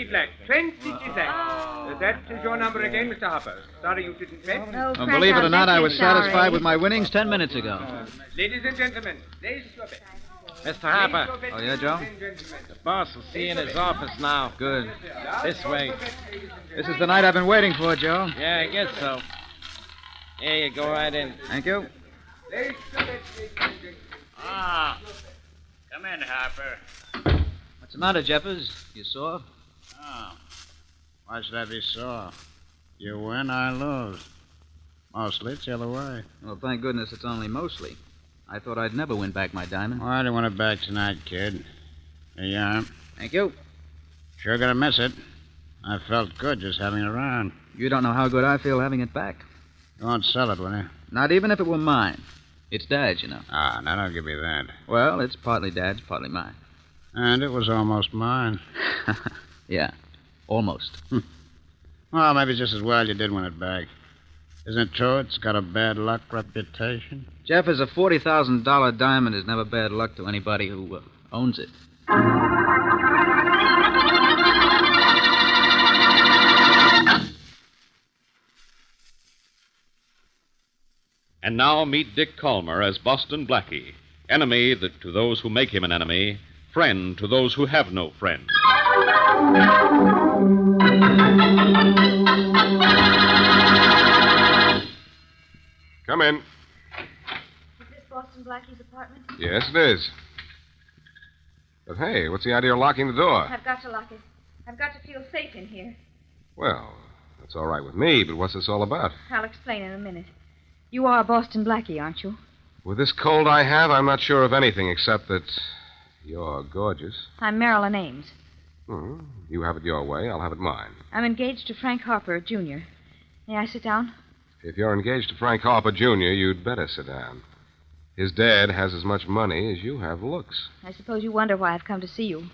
Black. 23 Black. That is your number again, Mr. Harper. Sorry you didn't bet. Oh, Well, believe it or not, I was satisfied with my winnings 10 minutes ago. Ladies and gentlemen, raise your bet. Mr. Harper. Oh, yeah, Joe? The boss will see you in his office now. Good. This way. This is the night I've been waiting for, Joe. Yeah, I guess so. Here you go right in. Thank you. Ah, come in, Harper. What's the matter, Jeffers? You sore? Oh, why should I be sore? You win, I lose. Mostly it's the other way. Well, thank goodness it's only mostly. I thought I'd never win back my diamond. Well, I don't want it back tonight, kid. Here you are. Thank you. Sure gonna miss it. I felt good just having it around. You don't know how good I feel having it back. You won't sell it, will you? Not even if it were mine. It's Dad's, you know. Ah, now don't give me that. Well, it's partly Dad's, partly mine. And it was almost mine. Yeah, almost. Well, maybe just as well you did win it back. Isn't it true it's got a bad luck reputation? Jeffers, a $40,000 diamond is never bad luck to anybody who owns it. And now meet Dick Calmer as Boston Blackie, enemy to those who make him an enemy, friend to those who have no friend. Come in. Is this Boston Blackie's apartment? Yes, it is. But hey, what's the idea of locking the door? I've got to lock it. I've got to feel safe in here. Well, that's all right with me, but what's this all about? I'll explain in a minute. You are Boston Blackie, aren't you? With this cold I have, I'm not sure of anything except that you're gorgeous. I'm Marilyn Ames. You have it your way, I'll have it mine. I'm engaged to Frank Harper, Jr. May I sit down? If you're engaged to Frank Harper, Jr., you'd better sit down. His dad has as much money as you have looks. I suppose you wonder why I've come to see you.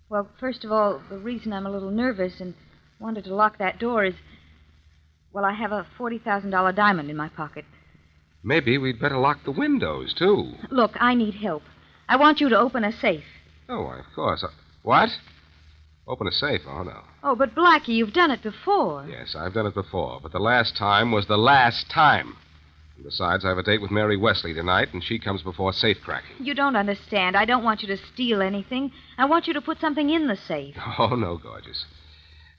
Well, first of all, the reason I'm a little nervous and wanted to lock that door is, well, I have a $40,000 diamond in my pocket. Maybe we'd better lock the windows, too. Look, I need help. I want you to open a safe. Oh, why, of course. What? Open a safe? Oh, no. Oh, but Blackie, you've done it before. Yes, I've done it before, but the last time was the last time. And besides, I have a date with Mary Wesley tonight, and she comes before safe cracking. You don't understand. I don't want you to steal anything. I want you to put something in the safe. Oh, no, gorgeous.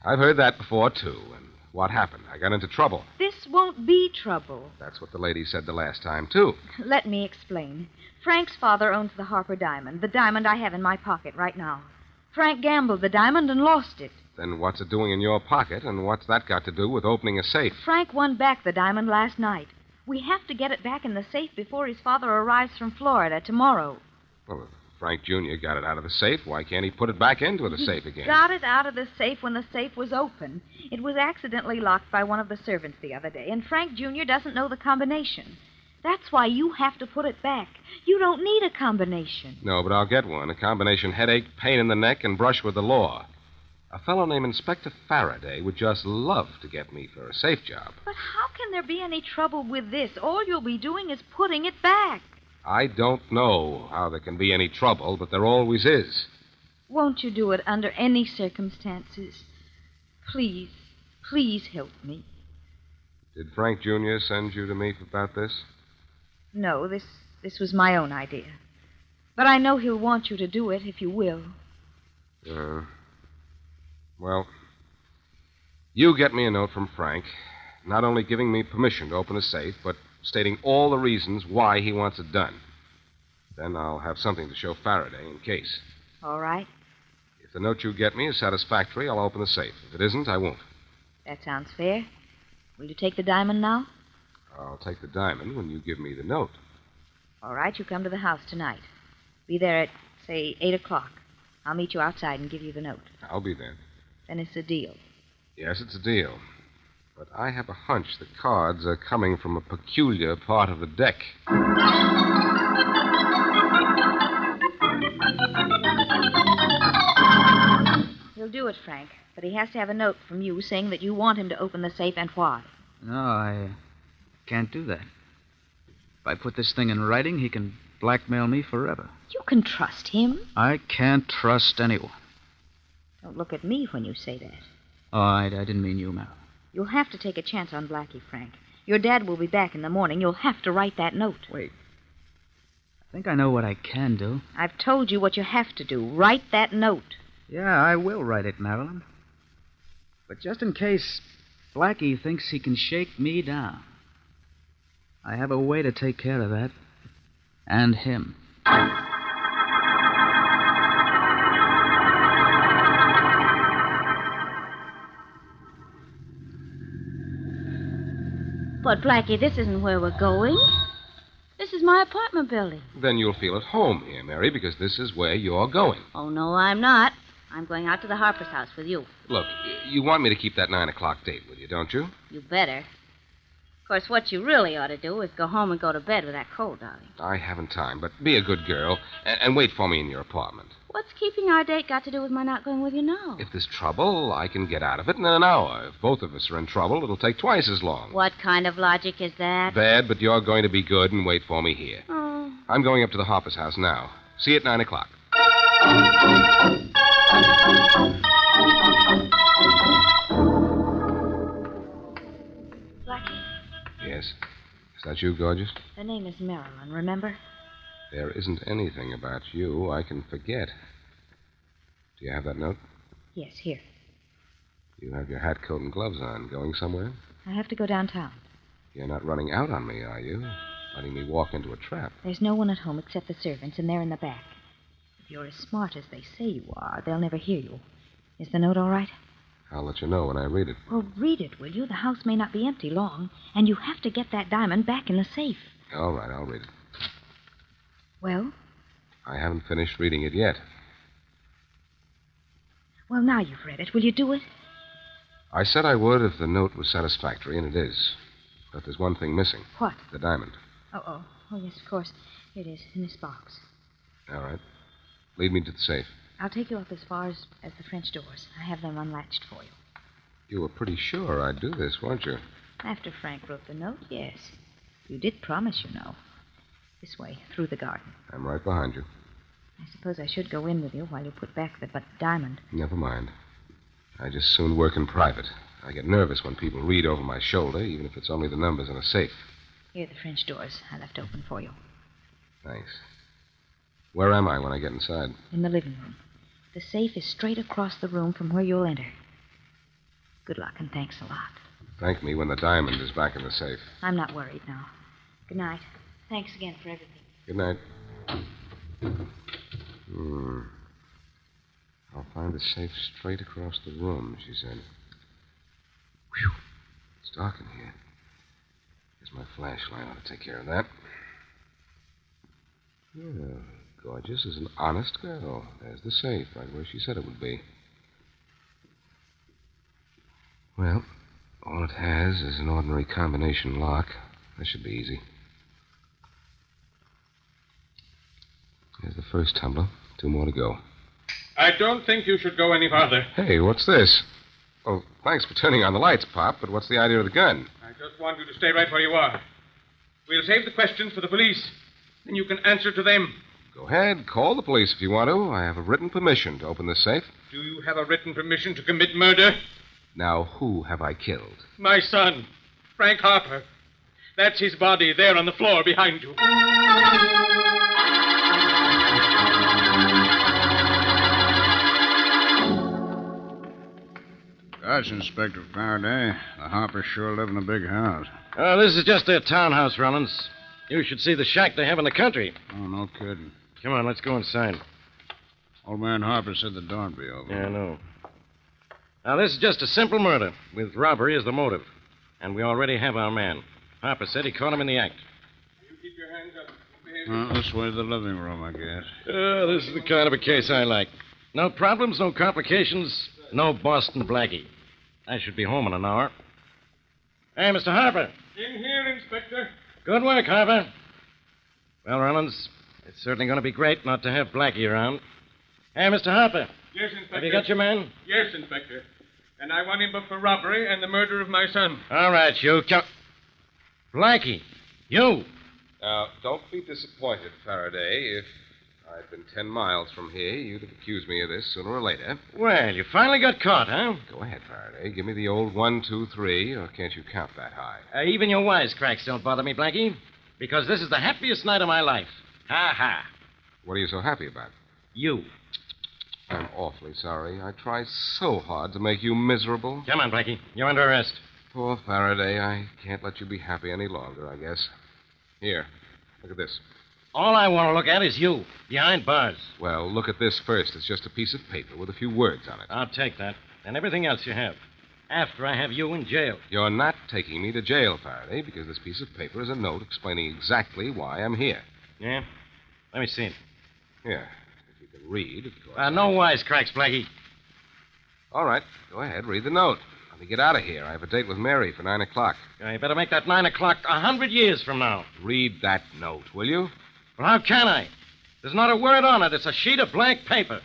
I've heard that before, too. And what happened? I got into trouble. This won't be trouble. That's what the lady said the last time, too. Let me explain. Frank's father owns the Harper diamond, the diamond I have in my pocket right now. Frank gambled the diamond and lost it. Then what's it doing in your pocket, and what's that got to do with opening a safe? Frank won back the diamond last night. We have to get it back in the safe before his father arrives from Florida tomorrow. Well, if Frank Jr. got it out of the safe, why can't he put it back into the safe again? Got it out of the safe when the safe was open. It was accidentally locked by one of the servants the other day, and Frank Jr. doesn't know the combination. That's why you have to put it back. You don't need a combination. No, but I'll get one. A combination headache, pain in the neck, and brush with the law. A fellow named Inspector Faraday would just love to get me for a safe job. But how can there be any trouble with this? All you'll be doing is putting it back. I don't know how there can be any trouble, but there always is. Won't you do it under any circumstances? Please, please help me. Did Frank Jr. send you to me about this? No, this was my own idea. But I know he'll want you to do it if you will. Well, you get me a note from Frank, not only giving me permission to open a safe, but stating all the reasons why he wants it done. Then I'll have something to show Faraday in case. All right. If the note you get me is satisfactory, I'll open the safe. If it isn't, I won't. That sounds fair. Will you take the diamond now? I'll take the diamond when you give me the note. All right, you come to the house tonight. Be there at, say, 8 o'clock. I'll meet you outside and give you the note. I'll be there. Then it's a deal. Yes, it's a deal. But I have a hunch the cards are coming from a peculiar part of the deck. He'll do it, Frank. But he has to have a note from you saying that you want him to open the safe and why. No, I can't do that. If I put this thing in writing, he can blackmail me forever. You can trust him. I can't trust anyone. Don't look at me when you say that. Oh, I didn't mean you, Mal. You'll have to take a chance on Blackie, Frank. Your dad will be back in the morning. You'll have to write that note. Wait. I think I know what I can do. I've told you what you have to do. Write that note. Yeah, I will write it, Marilyn. But just in case Blackie thinks he can shake me down, I have a way to take care of that. And him. But, Blackie, this isn't where we're going. This is my apartment building. Then you'll feel at home here, Mary, because this is where you're going. Oh, no, I'm not. I'm going out to the Harper's house with you. Look, you want me to keep that 9 o'clock date with you, don't you? You better. Of course, what you really ought to do is go home and go to bed with that cold, darling. I haven't time, but be a good girl and wait for me in your apartment. What's keeping our date got to do with my not going with you now? If there's trouble, I can get out of it in an hour. If both of us are in trouble, it'll take twice as long. What kind of logic is that? Bad, but you're going to be good and wait for me here. Oh. I'm going up to the Harper's house now. See you at 9 o'clock. Blackie, Yes. Is that you, gorgeous? her name is Marilyn, remember? There isn't anything about you I can forget. Do you have that note? Yes, here. You have your hat, coat, and gloves on. Going somewhere? I have to go downtown. You're not running out on me, are you? Letting me walk into a trap. There's no one at home except the servants, and they're in the back. If you're as smart as they say you are, they'll never hear you. Is the note all right? I'll let you know when I read it. Well, read it, will you? The house may not be empty long, and you have to get that diamond back in the safe. All right, I'll read it. Well? I haven't finished reading it yet. Well, now you've read it. Will you do it? I said I would if the note was satisfactory, and it is. But there's one thing missing. What? The diamond. Oh, yes, of course. Here it is, in this box. All right. Lead me to the safe. I'll take you up as far as the French doors. I have them unlatched for you. You were pretty sure I'd do this, weren't you? After Frank wrote the note, yes. You did promise, you know. This way, through the garden. I'm right behind you. I suppose I should go in with you while you put back the diamond. Never mind. I just soon work in private. I get nervous when people read over my shoulder, even if it's only the numbers in a safe. Here are the French doors I left open for you. Thanks. Where am I when I get inside? In the living room. The safe is straight across the room from where you'll enter. Good luck, and thanks a lot. Thank me when the diamond is back in the safe. I'm not worried now. Good night. Thanks again for everything. Good night. I'll find the safe straight across the room, she said. Whew. It's dark in here. Guess my flashlight ought to take care of that. Yeah, gorgeous is an honest girl. There's the safe, right where she said it would be. Well, all it has is an ordinary combination lock. That should be easy. Here's the first tumbler. 2 more to go. I don't think you should go any farther. Hey, what's this? Oh, thanks for turning on the lights, Pop, but what's the idea of the gun? I just want you to stay right where you are. We'll save the questions for the police. Then you can answer to them. Go ahead, call the police if you want to. I have a written permission to open this safe. Do you have a written permission to commit murder? Now, who have I killed? My son, Frank Harper. That's his body there on the floor behind you. Gosh, Inspector Faraday, the Harpers sure live in a big house. This is just their townhouse, Rollins. You should see the shack they have in the country. Oh, no kidding. Come on, let's go inside. Old man Harper said the door'd be open. Yeah, I know. Now, this is just a simple murder, with robbery as the motive. And we already have our man. Harper said he caught him in the act. You keep your hands up. Well, this way's the living room, I guess. This is the kind of a case I like. No problems, no complications, no Boston Blackie. I should be home in an hour. Hey, Mr. Harper. In here, Inspector. Good work, Harper. Well, Rollins, it's certainly going to be great not to have Blackie around. Hey, Mr. Harper. Yes, Inspector. Have you got your man? Yes, Inspector. And I want him booked for robbery and the murder of my son. All right, you. Blackie, you. Now, don't be disappointed, Faraday. If I'd been 10 miles from here, you'd have accused me of this sooner or later. Well, you finally got caught, huh? Go ahead, Faraday. Give me the old 1, 2, 3, or can't you count that high? Even your wisecracks don't bother me, Blackie, because this is the happiest night of my life. Ha ha. What are you so happy about? You. I'm awfully sorry. I try so hard to make you miserable. Come on, Blackie. You're under arrest. Poor Faraday. I can't let you be happy any longer, I guess. Here, look at this. All I want to look at is you, behind bars. Well, look at this first. It's just a piece of paper with a few words on it. I'll take that, and everything else you have, after I have you in jail. You're not taking me to jail, Faraday, because this piece of paper is a note explaining exactly why I'm here. Yeah? Let me see it. Here, if you can read, of course. No wisecracks, Blackie. All right, go ahead, read the note. Let me get out of here. I have a date with Mary for 9 o'clock. You better make that 9 o'clock 100 years from now. Read that note, will you? Well, how can I? There's not a word on it. It's a sheet of blank paper.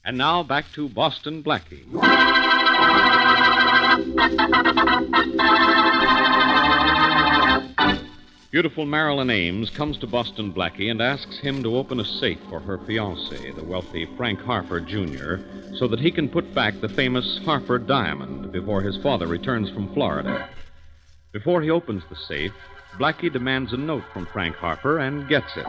And now back to Boston Blackie. Beautiful Marilyn Ames comes to Boston Blackie and asks him to open a safe for her fiancé, the wealthy Frank Harper, Jr., so that he can put back the famous Harper diamond before his father returns from Florida. Before he opens the safe, Blackie demands a note from Frank Harper and gets it.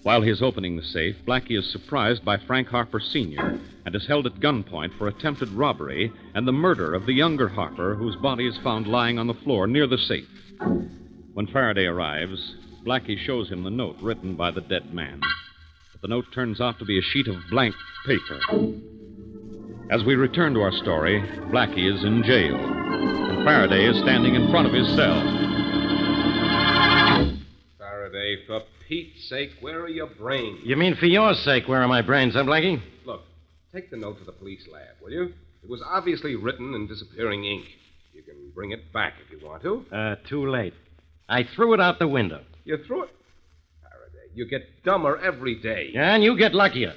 While he is opening the safe, Blackie is surprised by Frank Harper, Sr., and is held at gunpoint for attempted robbery and the murder of the younger Harper, whose body is found lying on the floor near the safe. When Faraday arrives, Blackie shows him the note written by the dead man. But the note turns out to be a sheet of blank paper. As we return to our story, Blackie is in jail, and Faraday is standing in front of his cell. Faraday, for Pete's sake, where are your brains? You mean for your sake, where are my brains, huh, Blackie? Look, take the note to the police lab, will you? It was obviously written in disappearing ink. You can bring it back if you want to. Too late. I threw it out the window. You threw it? Faraday, you get dumber every day. And you get luckier.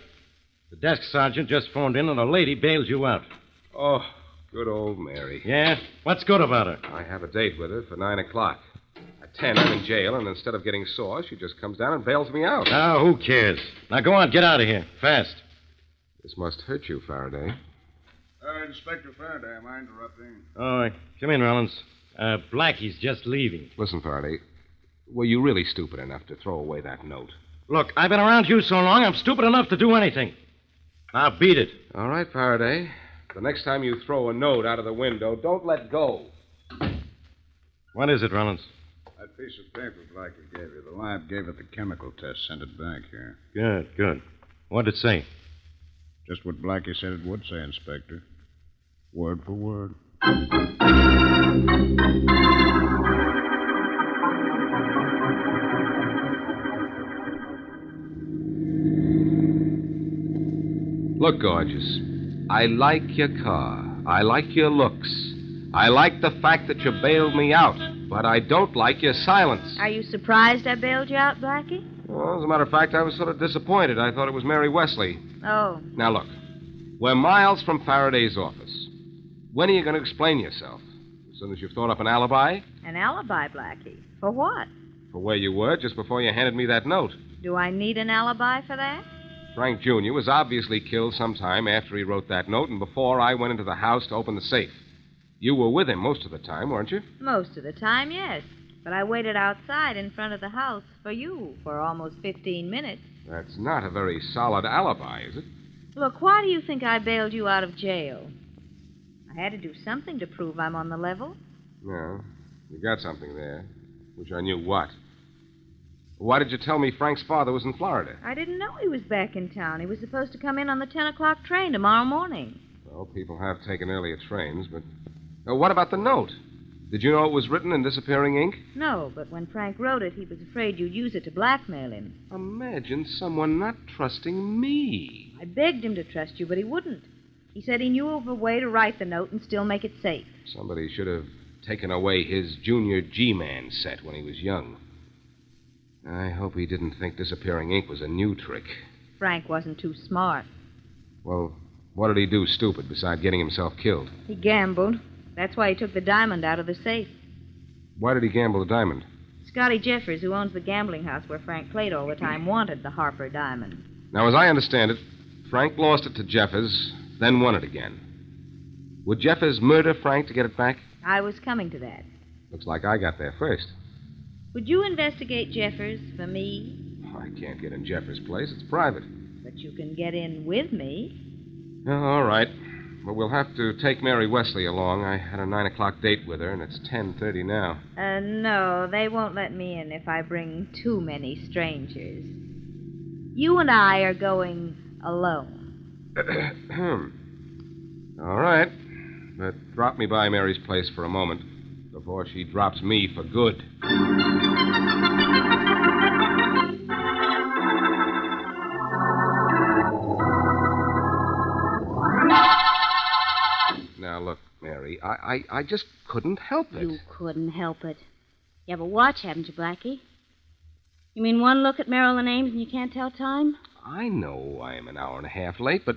The desk sergeant just phoned in and a lady bailed you out. Oh, good old Mary. Yeah? What's good about her? I have a date with her for 9 o'clock. At 10, I'm in jail, and instead of getting sore, she just comes down and bails me out. Oh, who cares? Now go on, get out of here. Fast. This must hurt you, Faraday. Inspector Faraday, am I interrupting? Oh, come in, Rollins. Blackie's just leaving. Listen, Faraday, were you really stupid enough to throw away that note? Look, I've been around you so long, I'm stupid enough to do anything. Now beat it. All right, Faraday. The next time you throw a note out of the window, don't let go. What is it, Rollins? That piece of paper Blackie gave you. The lab gave it the chemical test, sent it back here. Good, good. What'd it say? Just what Blackie said it would say, Inspector. Word for word. Look, gorgeous. I like your car. I like your looks. I like the fact that you bailed me out, but I don't like your silence. Are you surprised I bailed you out, Blackie? Well, as a matter of fact, I was sort of disappointed. I thought it was Mary Wesley. Oh. Now, look. We're miles from Faraday's office. When are you going to explain yourself? As soon as you've thought up an alibi? An alibi, Blackie? For what? For where you were just before you handed me that note. Do I need an alibi for that? Frank Jr. was obviously killed sometime after he wrote that note and before I went into the house to open the safe. You were with him most of the time, weren't you? Most of the time, yes. But I waited outside in front of the house for you for almost 15 minutes. That's not a very solid alibi, is it? Look, why do you think I bailed you out of jail? I had to do something to prove I'm on the level. No. You got something there. Wish I knew what. Why did you tell me Frank's father was in Florida? I didn't know he was back in town. He was supposed to come in on the 10 o'clock train tomorrow morning. Well, people have taken earlier trains, but... what about the note? Did you know it was written in disappearing ink? No, but when Frank wrote it, he was afraid you'd use it to blackmail him. Imagine someone not trusting me. I begged him to trust you, but he wouldn't. He said he knew of a way to write the note and still make it safe. Somebody should have taken away his Junior G-Man set when he was young. I hope he didn't think disappearing ink was a new trick. Frank wasn't too smart. Well, what did he do stupid besides getting himself killed? He gambled. That's why he took the diamond out of the safe. Why did he gamble the diamond? Scotty Jeffers, who owns the gambling house where Frank played all the time, wanted the Harper diamond. Now, as I understand it, Frank lost it to Jeffers, then won it again. Would Jeffers murder Frank to get it back? I was coming to that. Looks like I got there first. Would you investigate Jeffers for me? I can't get in Jeffers' place. It's private. But you can get in with me. Oh, all right. But we'll have to take Mary Wesley along. I had a 9 o'clock date with her, and it's 10:30 now. No, they won't let me in if I bring too many strangers. You and I are going alone. All right. But drop me by Mary's place for a moment before she drops me for good. Now, look, Mary, I just couldn't help it. You couldn't help it. You have a watch, haven't you, Blackie? You mean one look at Marilyn Ames and you can't tell time? I know I am an hour and a half late, but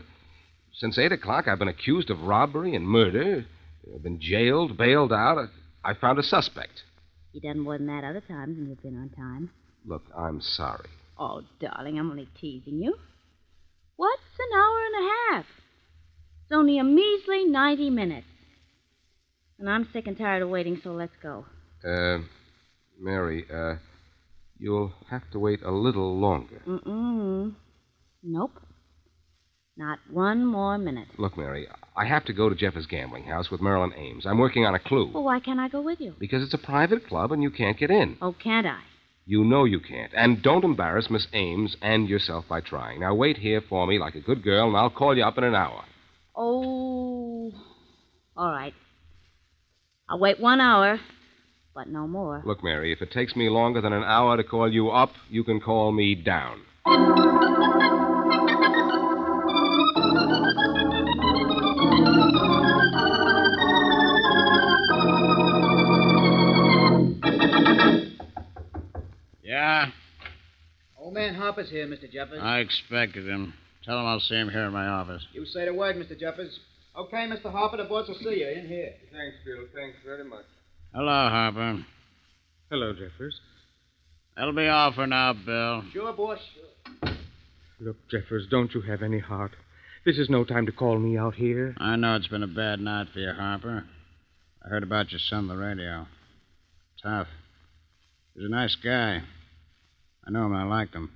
since 8 o'clock I've been accused of robbery and murder. I've been jailed, bailed out. I found a suspect. You done more than that other times and you've been on time. Look, I'm sorry. Oh, darling, I'm only teasing you. What's an hour and a half? It's only a measly 90 minutes. And I'm sick and tired of waiting, so let's go. Mary, you'll have to wait a little longer. Nope. Not one more minute. Look, Mary, I have to go to Jeffers' gambling house with Marilyn Ames. I'm working on a clue. Well, why can't I go with you? Because it's a private club and you can't get in. Oh, can't I? You know you can't. And don't embarrass Miss Ames and yourself by trying. Now, wait here for me like a good girl, and I'll call you up in an hour. Oh, all right. I'll wait 1 hour, but no more. Look, Mary, if it takes me longer than an hour to call you up, you can call me down. Yeah? Old man Harper's here, Mr. Jeffers. I expected him. Tell him I'll see him here in my office. You say the word, Mr. Jeffers. Okay, Mr. Harper, the boss will see you in here. Thanks, Bill. Thanks very much. Hello, Harper. Hello, Jeffers. That'll be all for now, Bill. Sure, boss, sure. Look, Jeffers, don't you have any heart? This is no time to call me out here. I know it's been a bad night for you, Harper. I heard about your son on the radio. Tough. He's a nice guy. I know him. I liked him.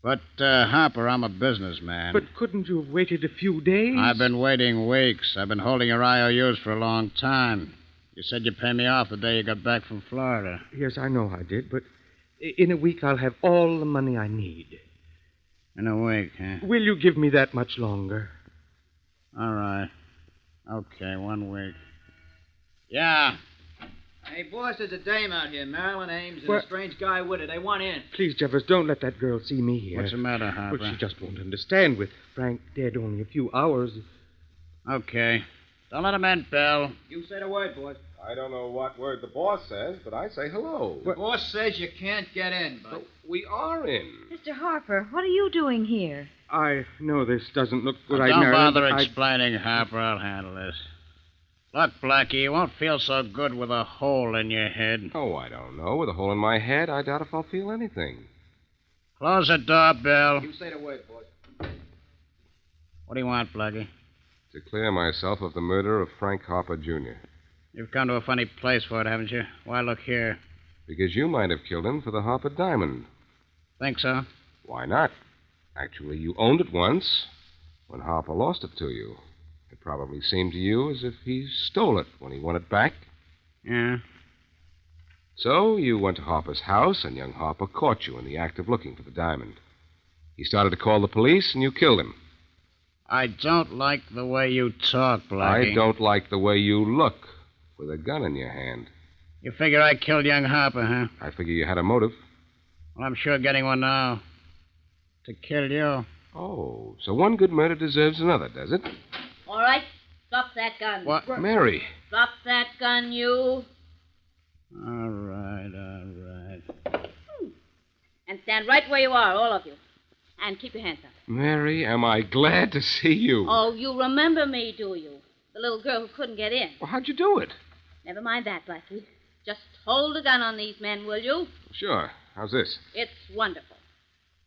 But, Harper, I'm a businessman. But couldn't you have waited a few days? I've been waiting weeks. I've been holding your IOUs for a long time. You said you'd pay me off the day you got back from Florida. Yes, I know I did, but in a week I'll have all the money I need. In a week, huh? Will you give me that much longer? All right. Okay, 1 week. Yeah. Hey, boss, there's a dame out here, Marilyn Ames, and What? a strange guy with her. They want in. Please, Jeffers, don't let that girl see me here. What's the matter, Harper? Well, she just won't understand with Frank dead only a few hours. Okay. Don't let him in, Bill. You say the word, boss. I don't know what word the boss says, but I say hello. The boss says you can't get in, but... We are in. Mr. Harper, what are you doing here? I know this doesn't look good. Don't Marilyn, bother but explaining, Harper. I'll handle this. Look, Blackie, you won't feel so good with a hole in your head. Oh, I don't know. With a hole in my head, I doubt if I'll feel anything. Close the door, Bill. You say the word, boss. What do you want, Blackie? To clear myself of the murder of Frank Harper, Jr. You've come to a funny place for it, haven't you? Why, look here. Because you might have killed him for the Harper diamond. Think so? Why not? Actually, you owned it once when Harper lost it to you. It probably seemed to you as if he stole it when he won it back. Yeah. So you went to Harper's house, and young Harper caught you in the act of looking for the diamond. He started to call the police, and you killed him. I don't like the way you talk, Blackie. I don't like the way you look. with a gun in your hand. You figure I killed young Harper, huh? I figure you had a motive. Well, I'm sure getting one now. To kill you. Oh, so one good murder deserves another, does it? All right, drop that gun. What? Mary. Drop that gun, you. All right. And stand right where you are, all of you. And keep your hands up. Mary, am I glad to see you. Oh, you remember me, do you? The little girl who couldn't get in. Well, how'd you do it? Never mind that, Blackie. Just hold the gun on these men, will you? Sure. How's this? It's wonderful.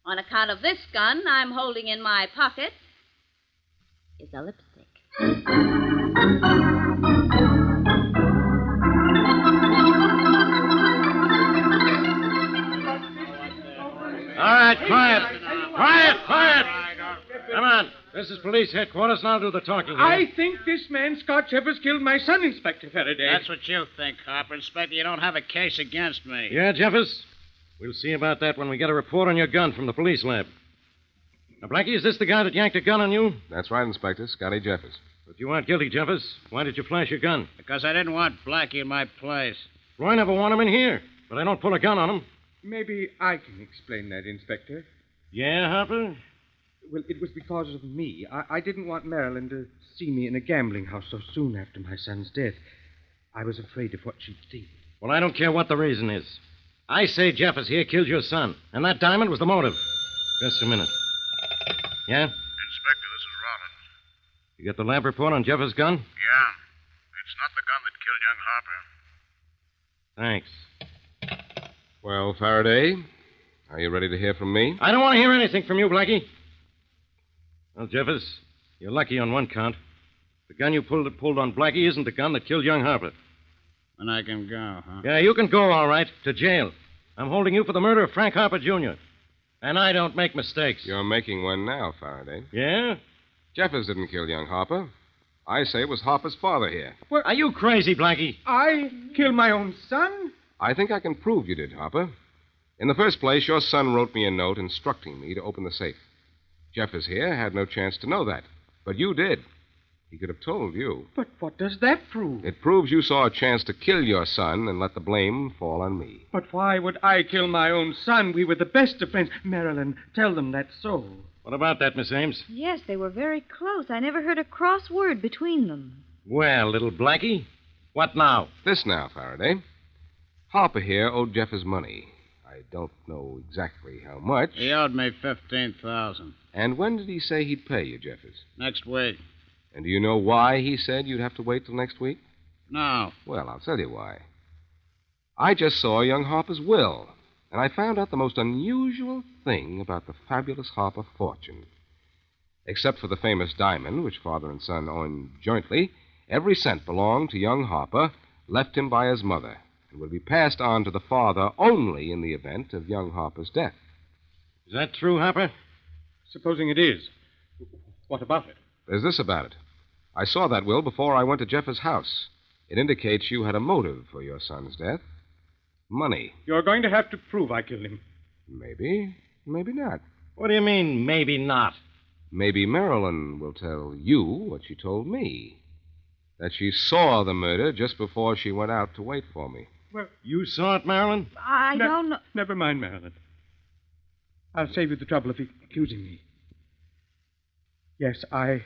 On account of this gun I'm holding in my pocket is a lipstick. All right, quiet. Quiet. Come on. This is police headquarters, and I'll do the talking here. I think this man, Scott Jeffers, killed my son, Inspector Faraday. That's what you think, Harper. Inspector, you don't have a case against me. Yeah, Jeffers? We'll see about that when we get a report on your gun from the police lab. Now, Blackie, is this the guy that yanked a gun on you? That's right, Inspector. Scotty Jeffers. But you aren't guilty, Jeffers. Why did you flash your gun? Because I didn't want Blackie in my place. Well, I never want him in here, but I don't pull a gun on him. Maybe I can explain that, Inspector. Yeah, Harper? Well, it was because of me. I didn't want Marilyn to see me in a gambling house so soon after my son's death. I was afraid of what she'd think. Well, I don't care what the reason is. I say Jeffers here killed your son, and that diamond was the motive. Just a minute. Yeah? Inspector, this is Rollins. You got the lab report on Jeffers' gun? Yeah. It's not the gun that killed young Harper. Thanks. Well, Faraday, are you ready to hear from me? I don't want to hear anything from you, Blackie. Well, Jeffers, you're lucky on one count. The gun you pulled on Blackie isn't the gun that killed young Harper. And I can go, huh? Yeah, you can go, all right, to jail. I'm holding you for the murder of Frank Harper, Jr. And I don't make mistakes. You're making one now, Faraday. Yeah? Jeffers didn't kill young Harper. I say it was Harper's father here. What? Are you crazy, Blackie? I killed my own son? I think I can prove you did, Harper. In the first place, your son wrote me a note instructing me to open the safe. Jeffers here had no chance to know that, but you did. He could have told you. But what does that prove? It proves you saw a chance to kill your son and let the blame fall on me. But why would I kill my own son? We were the best of friends. Marilyn, tell them that's so. What about that, Miss Ames? Yes, they were very close. I never heard a cross word between them. Well, little Blackie, what now? This now, Faraday. Harper here owed Jeffers money. I don't know exactly how much. He owed me $15,000. And when did he say he'd pay you, Jeffers? Next week. And do you know why he said you'd have to wait till next week? No. Well, I'll tell you why. I just saw young Harper's will, and I found out the most unusual thing about the fabulous Harper fortune. Except for the famous diamond, which father and son owned jointly, every cent belonged to young Harper, left him by his mother, and would be passed on to the father only in the event of young Harper's death. Is that true, Harper? Supposing it is. What about it? There's this about it. I saw that will before I went to Jeffers' house. It indicates you had a motive for your son's death. Money. You're going to have to prove I killed him. Maybe, maybe not. What do you mean, maybe not? Maybe Marilyn will tell you what she told me. That she saw the murder just before she went out to wait for me. Well, You saw it, Marilyn? I don't know. Never mind, Marilyn. I'll save you the trouble of accusing me. Yes, I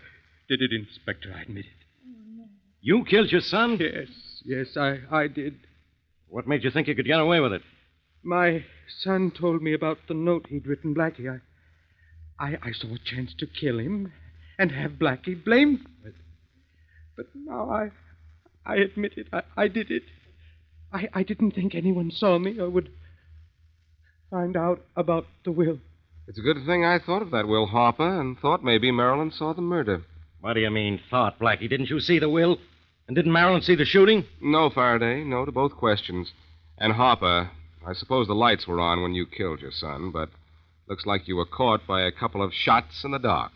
did it, Inspector. I admit it. You killed your son? Yes, I did. What made you think you could get away with it? My son told me about the note he'd written Blackie. I saw a chance to kill him and have Blackie blamed for it. But now I admit it. I did it. I didn't think anyone saw me or would find out about the will. It's a good thing I thought of that will, Harper, and thought maybe Marilyn saw the murder. What do you mean, thought, Blackie? Didn't you see the will? And didn't Marilyn see the shooting? No, Faraday. No to both questions. And Harper, I suppose the lights were on when you killed your son, but looks like you were caught by a couple of shots in the dark.